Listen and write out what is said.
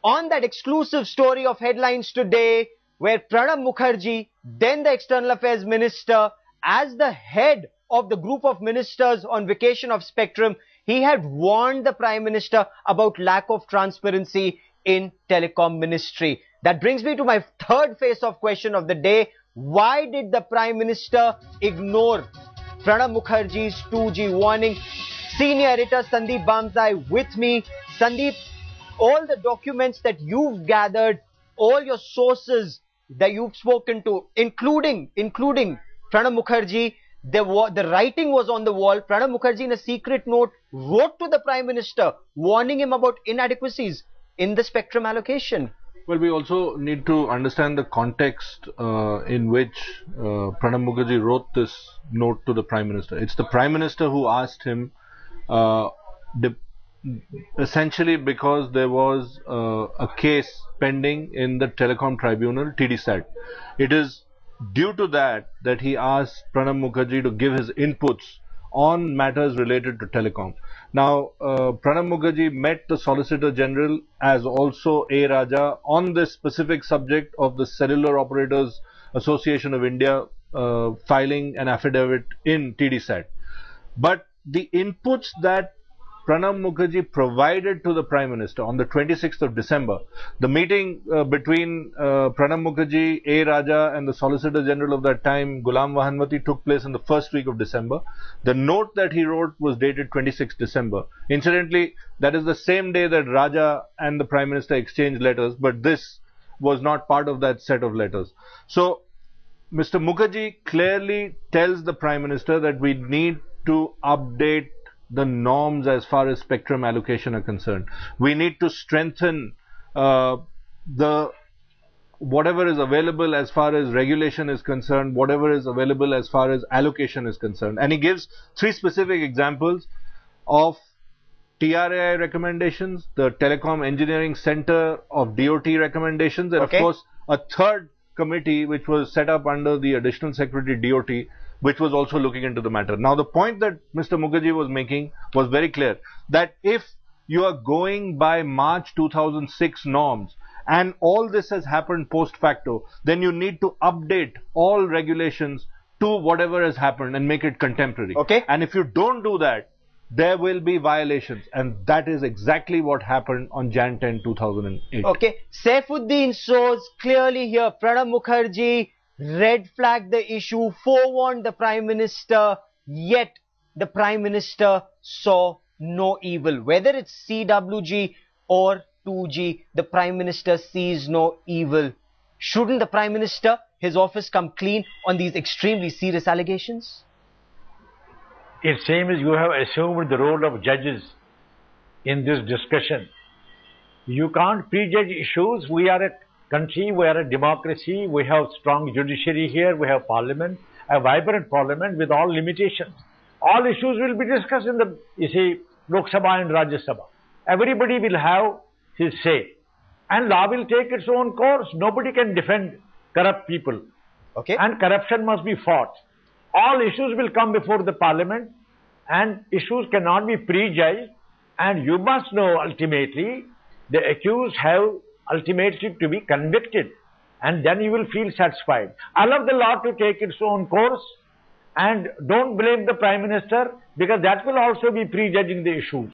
on that exclusive story of headlines today, where Pranab Mukherjee, then the External Affairs Minister, as the head of the group of ministers on vacation of spectrum, he had warned the Prime Minister about lack of transparency in Telecom Ministry. That brings me to my third face-off question of the day. Why did the Prime Minister ignore Pranab Mukherjee's 2G warning? Senior editor Sandeep Bamzai with me. Sandeep, all the documents that you've gathered, all your sources that you've spoken to, including Pranab Mukherjee, the writing was on the wall. Pranab Mukherjee in a secret note wrote to the Prime Minister warning him about inadequacies in the spectrum allocation. Well, we also need to understand the context in which Pranab Mukherjee wrote this note to the Prime Minister. It's the Prime Minister who asked him, essentially because there was a case pending in the Telecom Tribunal, TDSAT. It is due to that he asked Pranab Mukherjee to give his inputs on matters related to telecom. Now, Pranab Mukherjee met the Solicitor General as also A. Raja on this specific subject of the Cellular Operators Association of India filing an affidavit in TDSAT. But the inputs that Pranab Mukherjee provided to the Prime Minister on the 26th of December, the meeting between Pranab Mukherjee, A. Raja and the Solicitor General of that time, Ghulam Vahanwati, took place in the first week of December. The note that he wrote was dated 26th December. Incidentally, that is the same day that Raja and the Prime Minister exchanged letters, but this was not part of that set of letters. So, Mr. Mukherjee clearly tells the Prime Minister that we need to update the norms as far as spectrum allocation are concerned. We need to strengthen whatever is available as far as regulation is concerned, whatever is available as far as allocation is concerned. And he gives three specific examples of TRAI recommendations, the Telecom Engineering Center of DOT recommendations, and of course a third committee which was set up under the Additional Secretary DOT, which was also looking into the matter. Now, the point that Mr. Mukherjee was making was very clear, that if you are going by March 2006 norms and all this has happened post facto, then you need to update all regulations to whatever has happened and make it contemporary. And if you don't do that, there will be violations, and that is exactly what happened on Jan 10, 2008. Saifuddin shows clearly here, Pranab Mukherjee red flagged the issue, forewarned the Prime Minister, yet the Prime Minister saw no evil. Whether it's CWG or 2G, the Prime Minister sees no evil. Shouldn't the Prime Minister, his office, come clean on these extremely serious allegations? It seems you have assumed the role of judges in this discussion. You can't prejudge issues. We are a country, we are a democracy, we have strong judiciary here, we have parliament, a vibrant parliament with all limitations. All issues will be discussed in the, Lok Sabha and Rajya Sabha. Everybody will have his say. And law will take its own course. Nobody can defend corrupt people. And corruption must be fought. All issues will come before the parliament, and issues cannot be prejudged. And you must know ultimately, the accused have ultimately to be convicted, and then you will feel satisfied. Allow the law to take its own course, and don't blame the Prime Minister, because that will also be prejudging the issues.